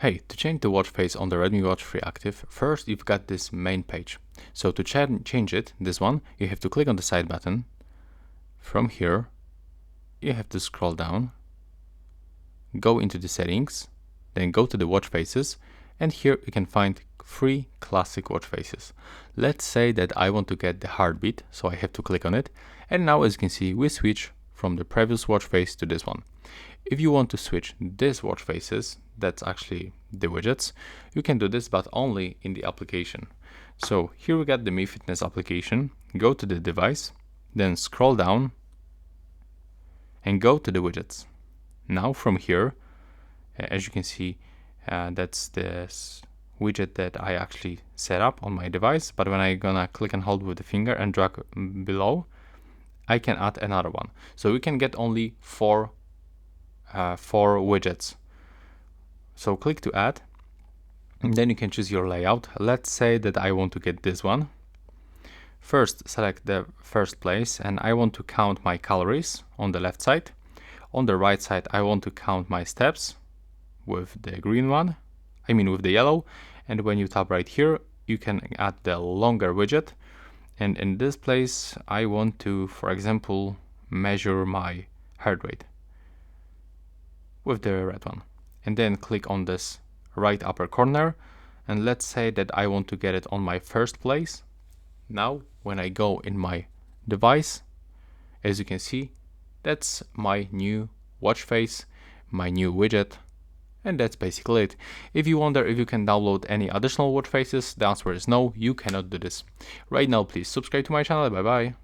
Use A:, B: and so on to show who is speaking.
A: Hey, to change the watch face on the Redmi Watch 3 Active, first you've got this main page. So to change it, this one, you have to click on the side button. From here, you have to scroll down, go into the settings, then go to the watch faces, and here you can find 3 classic watch faces. Let's say that I want to get the heartbeat, so I have to click on it, and now as you can see, we switch from the previous watch face to this one. If you want to switch these watch faces, that's actually the widgets, you can do this, but only in the application. So here we got the Mi Fitness application, go to the device, then scroll down and go to the widgets. Now from here, as you can see, that's this widget that I actually set up on my device, but when I'm gonna click and hold with the finger and drag below, I can add another one. So we can get only four widgets. So click to add, and then you can choose your layout. Let's say that I want to get this one. First, select the first place, and I want to count my calories on the left side. On the right side, I want to count my steps with the green one, with the yellow. And when you tap right here, you can add the longer widget. And in this place, I want to, for example, measure my heart rate with the red one. And then click on this right upper corner, and let's say that I want to get it on my first place. Now when I go in my device, as you can see, that's my new watch face, my new widget, and that's basically it. If you wonder if you can download any additional watch faces, the answer is no, you cannot do this. Right now, please subscribe to my channel. Bye bye.